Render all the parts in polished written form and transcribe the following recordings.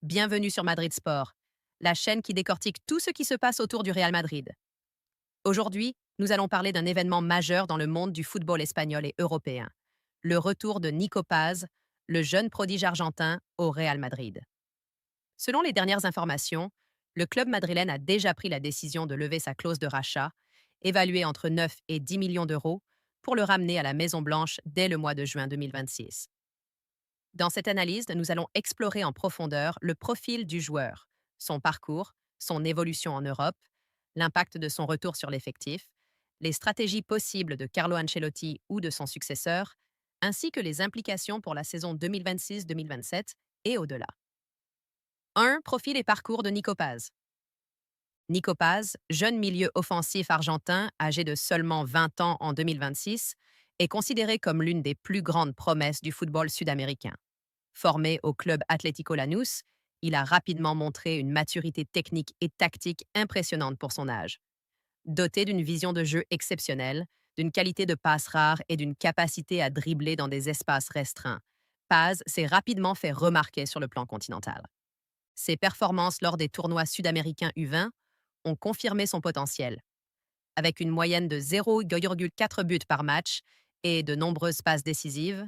Bienvenue sur Madrid Sport, la chaîne qui décortique tout ce qui se passe autour du Real Madrid. Aujourd'hui, nous allons parler d'un événement majeur dans le monde du football espagnol et européen, le retour de Nico Paz, le jeune prodige argentin, au Real Madrid. Selon les dernières informations, le club madrilène a déjà pris la décision de lever sa clause de rachat, évaluée entre 9 et 10 millions d'euros, pour le ramener à la Maison-Blanche dès le mois de juin 2026. Dans cette analyse, nous allons explorer en profondeur le profil du joueur, son parcours, son évolution en Europe, l'impact de son retour sur l'effectif, les stratégies possibles de Carlo Ancelotti ou de son successeur, ainsi que les implications pour la saison 2026-2027 et au-delà. 1. Profil et parcours de Nico Paz. Nico Paz, jeune milieu offensif argentin âgé de seulement 20 ans en 2026, est considéré comme l'une des plus grandes promesses du football sud-américain. Formé au club Atlético Lanús, il a rapidement montré une maturité technique et tactique impressionnante pour son âge. Doté d'une vision de jeu exceptionnelle, d'une qualité de passe rare et d'une capacité à dribbler dans des espaces restreints, Paz s'est rapidement fait remarquer sur le plan continental. Ses performances lors des tournois sud-américains U20 ont confirmé son potentiel. Avec une moyenne de 0,4 buts par match et de nombreuses passes décisives,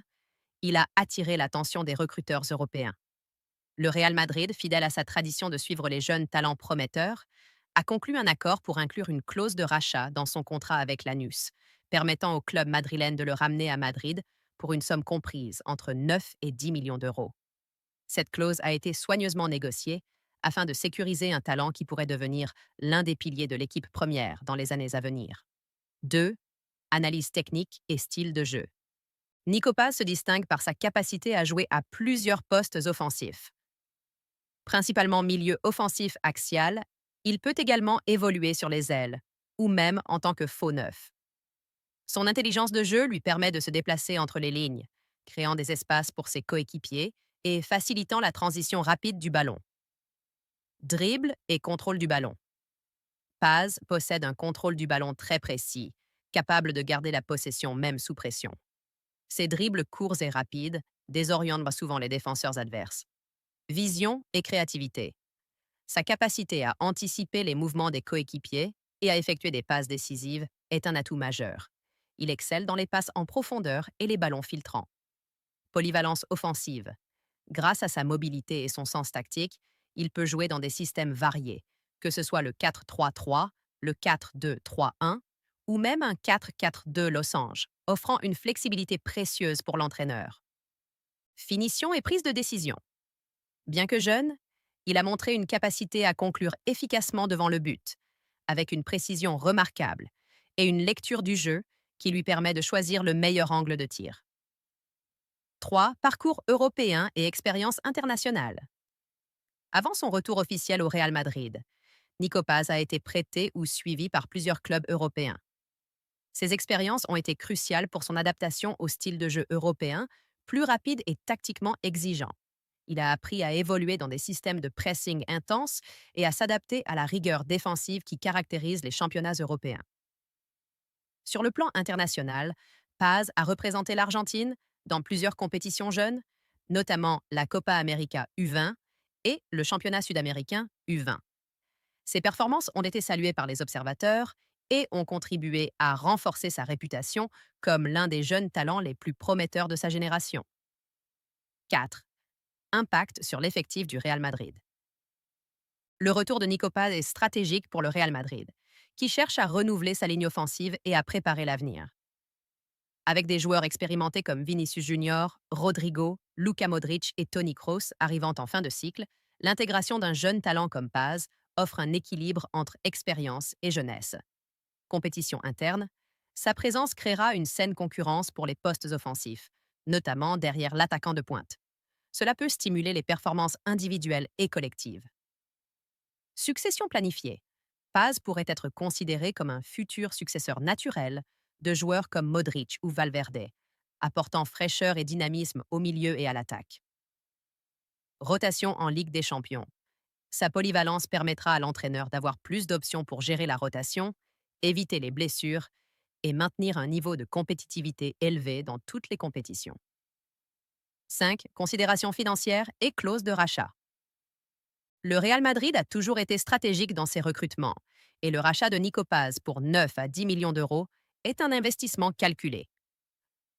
il a attiré l'attention des recruteurs européens. Le Real Madrid, fidèle à sa tradition de suivre les jeunes talents prometteurs, a conclu un accord pour inclure une clause de rachat dans son contrat avec Lanús, permettant au club madrilène de le ramener à Madrid pour une somme comprise entre 9 et 10 millions d'euros. Cette clause a été soigneusement négociée afin de sécuriser un talent qui pourrait devenir l'un des piliers de l'équipe première dans les années à venir. 2. Analyse technique et style de jeu. Nico Paz se distingue par sa capacité à jouer à plusieurs postes offensifs. Principalement milieu offensif axial, il peut également évoluer sur les ailes, ou même en tant que faux neuf. Son intelligence de jeu lui permet de se déplacer entre les lignes, créant des espaces pour ses coéquipiers et facilitant la transition rapide du ballon. Dribble et contrôle du ballon. Paz possède un contrôle du ballon très précis, capable de garder la possession même sous pression. Ses dribbles courts et rapides désorientent souvent les défenseurs adverses. Vision et créativité. Sa capacité à anticiper les mouvements des coéquipiers et à effectuer des passes décisives est un atout majeur. Il excelle dans les passes en profondeur et les ballons filtrants. Polyvalence offensive. Grâce à sa mobilité et son sens tactique, il peut jouer dans des systèmes variés, que ce soit le 4-3-3, le 4-2-3-1 ou même un 4-4-2 losange, offrant une flexibilité précieuse pour l'entraîneur. Finition et prise de décision. Bien que jeune, il a montré une capacité à conclure efficacement devant le but, avec une précision remarquable et une lecture du jeu qui lui permet de choisir le meilleur angle de tir. 3. Parcours européen et expérience internationale. Avant son retour officiel au Real Madrid, Nico Paz a été prêté ou suivi par plusieurs clubs européens. Ces expériences ont été cruciales pour son adaptation au style de jeu européen, plus rapide et tactiquement exigeant. Il a appris à évoluer dans des systèmes de pressing intenses et à s'adapter à la rigueur défensive qui caractérise les championnats européens. Sur le plan international, Paz a représenté l'Argentine dans plusieurs compétitions jeunes, notamment la Copa América U20 et le championnat sud-américain U20. Ses performances ont été saluées par les observateurs et ont contribué à renforcer sa réputation comme l'un des jeunes talents les plus prometteurs de sa génération. 4. Impact sur l'effectif du Real Madrid. Le retour de Nico Paz est stratégique pour le Real Madrid, qui cherche à renouveler sa ligne offensive et à préparer l'avenir. Avec des joueurs expérimentés comme Vinicius Junior, Rodrigo, Luka Modric et Toni Kroos arrivant en fin de cycle, l'intégration d'un jeune talent comme Paz offre un équilibre entre expérience et jeunesse. Compétition interne, sa présence créera une saine concurrence pour les postes offensifs, notamment derrière l'attaquant de pointe. Cela peut stimuler les performances individuelles et collectives. Succession planifiée. Paz pourrait être considéré comme un futur successeur naturel de joueurs comme Modric ou Valverde, apportant fraîcheur et dynamisme au milieu et à l'attaque. Rotation en Ligue des Champions. Sa polyvalence permettra à l'entraîneur d'avoir plus d'options pour gérer la rotation, éviter les blessures et maintenir un niveau de compétitivité élevé dans toutes les compétitions. 5. Considérations financières et clauses de rachat. Le Real Madrid a toujours été stratégique dans ses recrutements, et le rachat de Nico Paz pour 9 à 10 millions d'euros est un investissement calculé.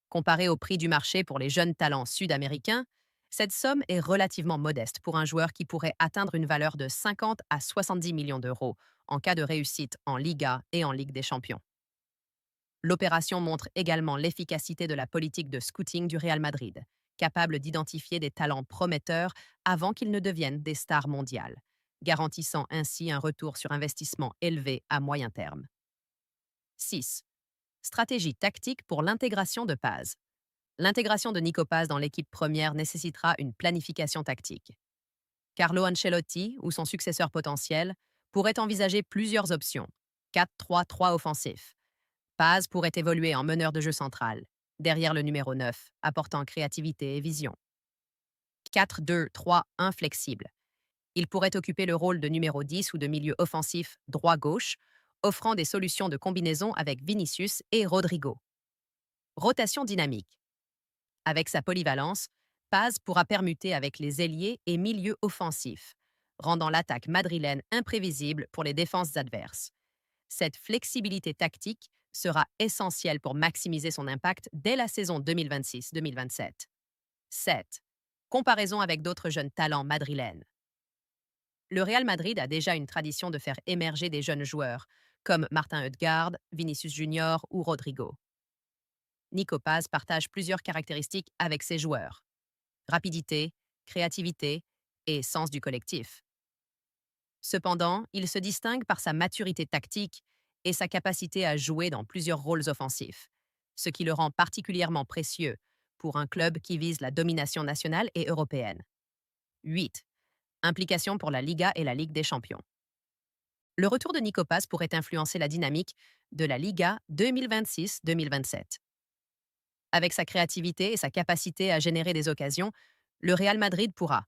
Comparé au prix du marché pour les jeunes talents sud-américains, cette somme est relativement modeste pour un joueur qui pourrait atteindre une valeur de 50 à 70 millions d'euros en cas de réussite en Liga et en Ligue des Champions. L'opération montre également l'efficacité de la politique de scouting du Real Madrid, capable d'identifier des talents prometteurs avant qu'ils ne deviennent des stars mondiales, garantissant ainsi un retour sur investissement élevé à moyen terme. 6. Stratégie tactique pour l'intégration de Paz. L'intégration de Nico Paz dans l'équipe première nécessitera une planification tactique. Carlo Ancelotti, ou son successeur potentiel, pourrait envisager plusieurs options. 4-3-3 offensif. Paz pourrait évoluer en meneur de jeu central, derrière le numéro 9, apportant créativité et vision. 4-2-3-1 flexible. Il pourrait occuper le rôle de numéro 10 ou de milieu offensif droit-gauche, offrant des solutions de combinaison avec Vinicius et Rodrigo. Rotation dynamique. Avec sa polyvalence, Paz pourra permuter avec les ailiers et milieux offensifs, rendant l'attaque madrilène imprévisible pour les défenses adverses. Cette flexibilité tactique sera essentielle pour maximiser son impact dès la saison 2026-2027. 7. Comparaison avec d'autres jeunes talents madrilènes. Le Real Madrid a déjà une tradition de faire émerger des jeunes joueurs, comme Martin Ødegaard, Vinicius Junior ou Rodrigo. Nico Paz partage plusieurs caractéristiques avec ses joueurs: rapidité, créativité et sens du collectif. Cependant, il se distingue par sa maturité tactique et sa capacité à jouer dans plusieurs rôles offensifs, ce qui le rend particulièrement précieux pour un club qui vise la domination nationale et européenne. 8. Implication pour la Liga et la Ligue des Champions. Le retour de Nico Paz pourrait influencer la dynamique de la Liga 2026-2027. Avec sa créativité et sa capacité à générer des occasions, le Real Madrid pourra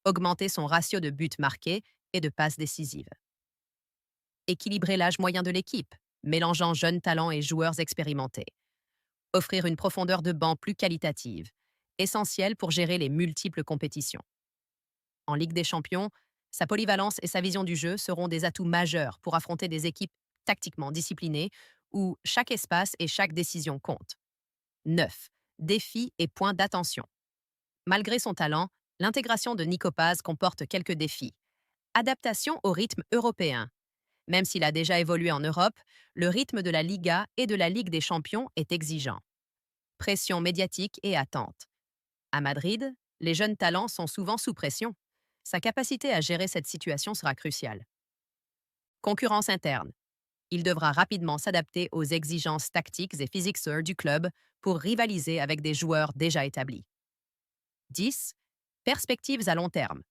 augmenter son ratio de buts marqués et de passes décisives. Équilibrer l'âge moyen de l'équipe, mélangeant jeunes talents et joueurs expérimentés. Offrir une profondeur de banc plus qualitative, essentielle pour gérer les multiples compétitions. En Ligue des Champions, sa polyvalence et sa vision du jeu seront des atouts majeurs pour affronter des équipes tactiquement disciplinées où chaque espace et chaque décision comptent. 9. Défis et points d'attention. Malgré son talent, l'intégration de Nico Paz comporte quelques défis. Adaptation au rythme européen. Même s'il a déjà évolué en Europe, le rythme de la Liga et de la Ligue des Champions est exigeant. Pression médiatique et attente. À Madrid, les jeunes talents sont souvent sous pression. Sa capacité à gérer cette situation sera cruciale. Concurrence interne. Il devra rapidement s'adapter aux exigences tactiques et physiques du club pour rivaliser avec des joueurs déjà établis. 10. Perspectives à long terme.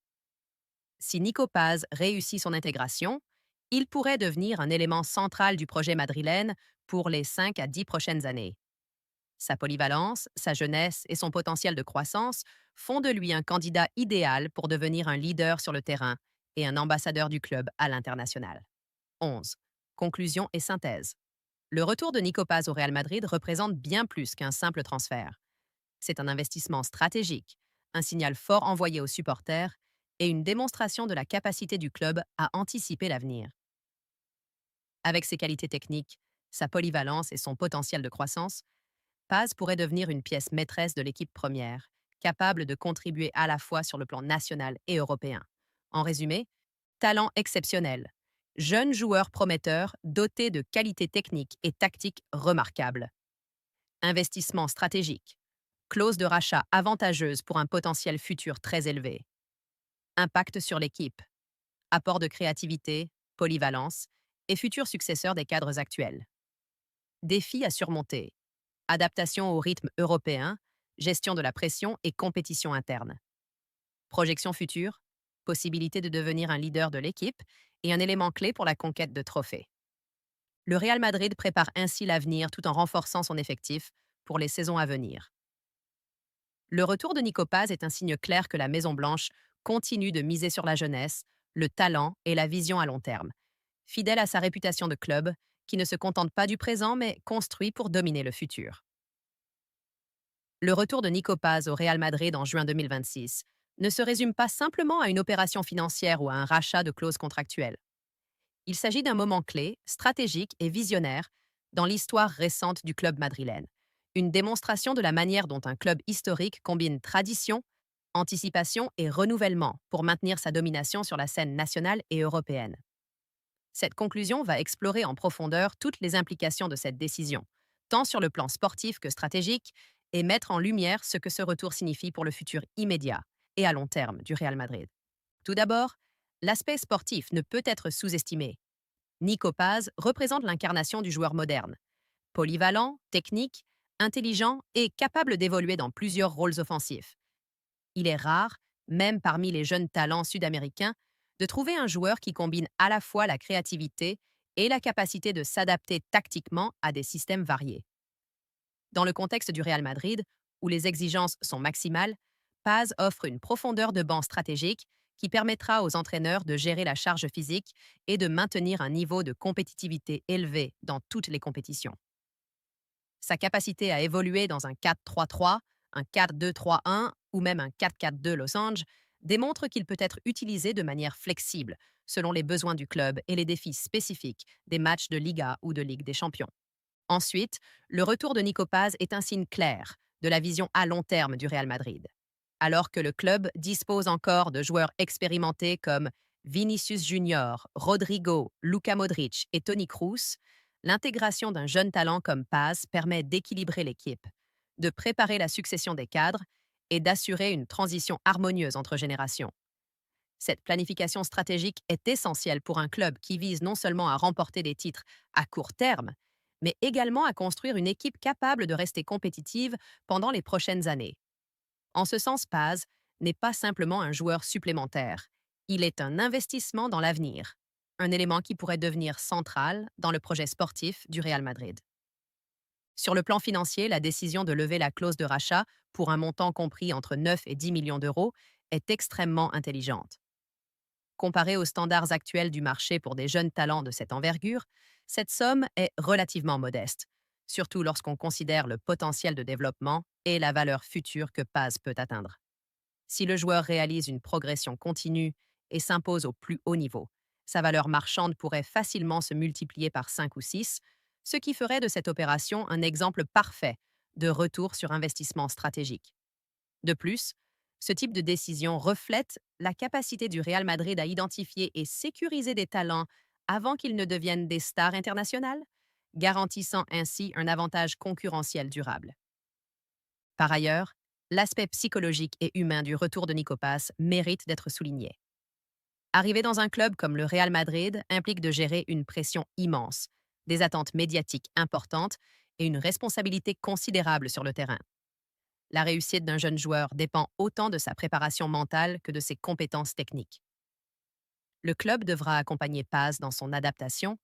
Si Nico Paz réussit son intégration, il pourrait devenir un élément central du projet madrilène pour les 5 à 10 prochaines années. Sa polyvalence, sa jeunesse et son potentiel de croissance font de lui un candidat idéal pour devenir un leader sur le terrain et un ambassadeur du club à l'international. 11. Conclusion et synthèse. Le retour de Nico Paz au Real Madrid représente bien plus qu'un simple transfert. C'est un investissement stratégique, un signal fort envoyé aux supporters et une démonstration de la capacité du club à anticiper l'avenir. Avec ses qualités techniques, sa polyvalence et son potentiel de croissance, Paz pourrait devenir une pièce maîtresse de l'équipe première, capable de contribuer à la fois sur le plan national et européen. En résumé, talent exceptionnel, jeune joueur prometteur doté de qualités techniques et tactiques remarquables. Investissement stratégique, clause de rachat avantageuse pour un potentiel futur très élevé. Impact sur l'équipe, apport de créativité, polyvalence et futur successeur des cadres actuels. Défis à surmonter, adaptation au rythme européen, gestion de la pression et compétition interne. Projection future, possibilité de devenir un leader de l'équipe et un élément clé pour la conquête de trophées. Le Real Madrid prépare ainsi l'avenir tout en renforçant son effectif pour les saisons à venir. Le retour de Nico Paz est un signe clair que la Maison-Blanche continue de miser sur la jeunesse, le talent et la vision à long terme, fidèle à sa réputation de club qui ne se contente pas du présent mais construit pour dominer le futur. Le retour de Nico Paz au Real Madrid en juin 2026 ne se résume pas simplement à une opération financière ou à un rachat de clauses contractuelles. Il s'agit d'un moment clé, stratégique et visionnaire dans l'histoire récente du club madrilène. Une démonstration de la manière dont un club historique combine tradition, anticipation et renouvellement pour maintenir sa domination sur la scène nationale et européenne. Cette conclusion va explorer en profondeur toutes les implications de cette décision, tant sur le plan sportif que stratégique, et mettre en lumière ce que ce retour signifie pour le futur immédiat et à long terme du Real Madrid. Tout d'abord, l'aspect sportif ne peut être sous-estimé. Nico Paz représente l'incarnation du joueur moderne. Polyvalent, technique, intelligent et capable d'évoluer dans plusieurs rôles offensifs. Il est rare, même parmi les jeunes talents sud-américains, de trouver un joueur qui combine à la fois la créativité et la capacité de s'adapter tactiquement à des systèmes variés. Dans le contexte du Real Madrid, où les exigences sont maximales, Paz offre une profondeur de banc stratégique qui permettra aux entraîneurs de gérer la charge physique et de maintenir un niveau de compétitivité élevé dans toutes les compétitions. Sa capacité à évoluer dans un 4-3-3, un 4-2-3-1 ou même un 4-4-2 losange démontre qu'il peut être utilisé de manière flexible selon les besoins du club et les défis spécifiques des matchs de Liga ou de Ligue des Champions. Ensuite, le retour de Nico Paz est un signe clair de la vision à long terme du Real Madrid. Alors que le club dispose encore de joueurs expérimentés comme Vinicius Junior, Rodrigo, Luka Modric et Toni Kroos, l'intégration d'un jeune talent comme Paz permet d'équilibrer l'équipe, de préparer la succession des cadres et d'assurer une transition harmonieuse entre générations. Cette planification stratégique est essentielle pour un club qui vise non seulement à remporter des titres à court terme, mais également à construire une équipe capable de rester compétitive pendant les prochaines années. En ce sens, Paz n'est pas simplement un joueur supplémentaire. Il est un investissement dans l'avenir, un élément qui pourrait devenir central dans le projet sportif du Real Madrid. Sur le plan financier, la décision de lever la clause de rachat pour un montant compris entre 9 et 10 millions d'euros est extrêmement intelligente. Comparée aux standards actuels du marché pour des jeunes talents de cette envergure, cette somme est relativement modeste, surtout lorsqu'on considère le potentiel de développement et la valeur future que Paz peut atteindre. Si le joueur réalise une progression continue et s'impose au plus haut niveau, sa valeur marchande pourrait facilement se multiplier par 5 ou 6, ce qui ferait de cette opération un exemple parfait de retour sur investissement stratégique. De plus, ce type de décision reflète la capacité du Real Madrid à identifier et sécuriser des talents avant qu'ils ne deviennent des stars internationales, garantissant ainsi un avantage concurrentiel durable. Par ailleurs, l'aspect psychologique et humain du retour de Nico Paz mérite d'être souligné. Arriver dans un club comme le Real Madrid implique de gérer une pression immense, des attentes médiatiques importantes et une responsabilité considérable sur le terrain. La réussite d'un jeune joueur dépend autant de sa préparation mentale que de ses compétences techniques. Le club devra accompagner Paz dans son adaptation,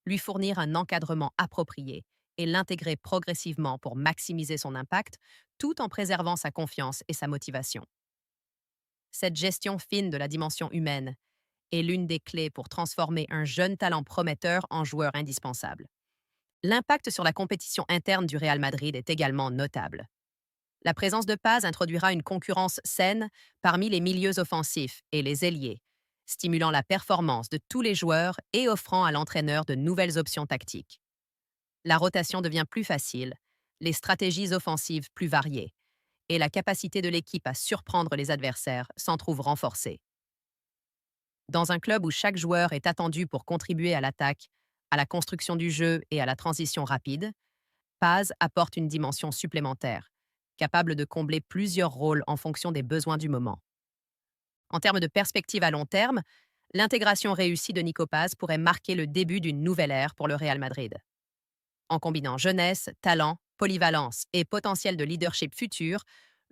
lui fournir un encadrement approprié et l'intégrer progressivement pour maximiser son impact, tout en préservant sa confiance et sa motivation. Cette gestion fine de la dimension humaine est l'une des clés pour transformer un jeune talent prometteur en joueur indispensable. L'impact sur la compétition interne du Real Madrid est également notable. La présence de Paz introduira une concurrence saine parmi les milieux offensifs et les ailiers, stimulant la performance de tous les joueurs et offrant à l'entraîneur de nouvelles options tactiques. La rotation devient plus facile, les stratégies offensives plus variées, et la capacité de l'équipe à surprendre les adversaires s'en trouve renforcée. Dans un club où chaque joueur est attendu pour contribuer à l'attaque, à la construction du jeu et à la transition rapide, Paz apporte une dimension supplémentaire, capable de combler plusieurs rôles en fonction des besoins du moment. En termes de perspective à long terme, l'intégration réussie de Nico Paz pourrait marquer le début d'une nouvelle ère pour le Real Madrid. En combinant jeunesse, talent, polyvalence et potentiel de leadership futur,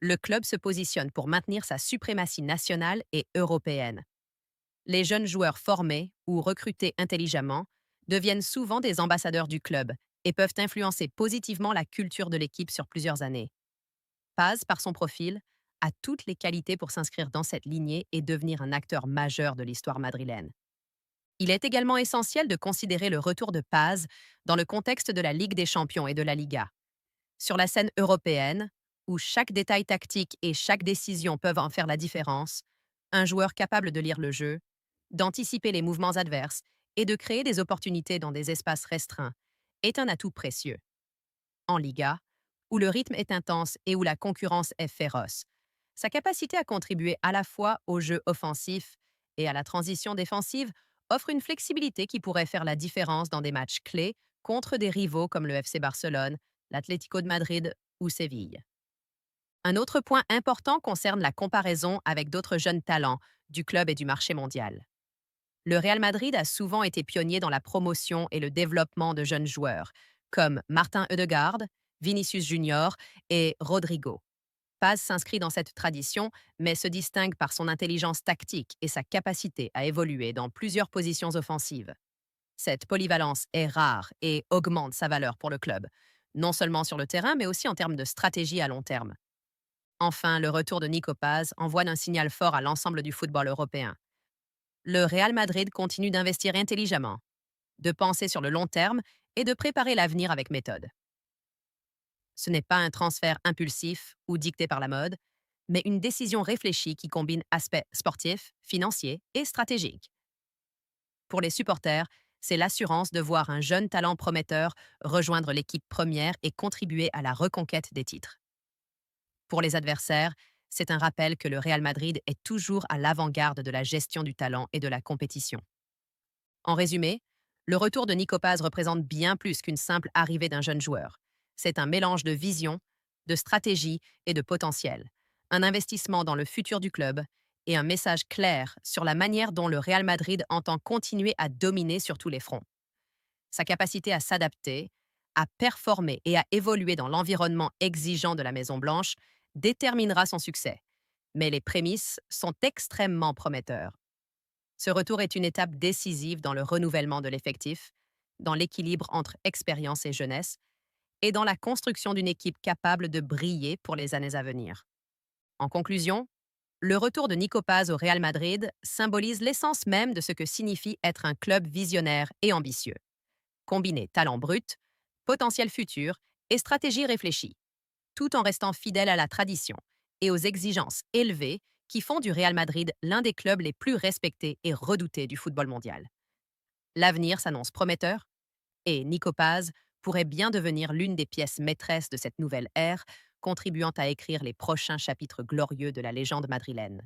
le club se positionne pour maintenir sa suprématie nationale et européenne. Les jeunes joueurs formés ou recrutés intelligemment deviennent souvent des ambassadeurs du club et peuvent influencer positivement la culture de l'équipe sur plusieurs années. Paz, par son profil, a toutes les qualités pour s'inscrire dans cette lignée et devenir un acteur majeur de l'histoire madrilène. Il est également essentiel de considérer le retour de Paz dans le contexte de la Ligue des Champions et de la Liga. Sur la scène européenne, où chaque détail tactique et chaque décision peuvent en faire la différence, un joueur capable de lire le jeu, d'anticiper les mouvements adverses et de créer des opportunités dans des espaces restreints est un atout précieux. En Liga, où le rythme est intense et où la concurrence est féroce, sa capacité à contribuer à la fois au jeu offensif et à la transition défensive offre une flexibilité qui pourrait faire la différence dans des matchs clés contre des rivaux comme le FC Barcelone, l'Atlético de Madrid ou Séville. Un autre point important concerne la comparaison avec d'autres jeunes talents du club et du marché mondial. Le Real Madrid a souvent été pionnier dans la promotion et le développement de jeunes joueurs, comme Martin Ødegaard, Vinicius Junior et Rodrigo. Paz s'inscrit dans cette tradition, mais se distingue par son intelligence tactique et sa capacité à évoluer dans plusieurs positions offensives. Cette polyvalence est rare et augmente sa valeur pour le club, non seulement sur le terrain, mais aussi en termes de stratégie à long terme. Enfin, le retour de Nico Paz envoie un signal fort à l'ensemble du football européen. Le Real Madrid continue d'investir intelligemment, de penser sur le long terme et de préparer l'avenir avec méthode. Ce n'est pas un transfert impulsif ou dicté par la mode, mais une décision réfléchie qui combine aspects sportifs, financiers et stratégiques. Pour les supporters, c'est l'assurance de voir un jeune talent prometteur rejoindre l'équipe première et contribuer à la reconquête des titres. Pour les adversaires, c'est un rappel que le Real Madrid est toujours à l'avant-garde de la gestion du talent et de la compétition. En résumé, le retour de Nico Paz représente bien plus qu'une simple arrivée d'un jeune joueur. C'est un mélange de vision, de stratégie et de potentiel, un investissement dans le futur du club et un message clair sur la manière dont le Real Madrid entend continuer à dominer sur tous les fronts. Sa capacité à s'adapter, à performer et à évoluer dans l'environnement exigeant de la Maison-Blanche déterminera son succès. Mais les prémices sont extrêmement prometteurs. Ce retour est une étape décisive dans le renouvellement de l'effectif, dans l'équilibre entre expérience et jeunesse, et dans la construction d'une équipe capable de briller pour les années à venir. En conclusion, le retour de Nico Paz au Real Madrid symbolise l'essence même de ce que signifie être un club visionnaire et ambitieux. Combiner talent brut, potentiel futur et stratégie réfléchie, tout en restant fidèle à la tradition et aux exigences élevées qui font du Real Madrid l'un des clubs les plus respectés et redoutés du football mondial. L'avenir s'annonce prometteur et Nico Paz pourrait bien devenir l'une des pièces maîtresses de cette nouvelle ère, contribuant à écrire les prochains chapitres glorieux de la légende madrilène.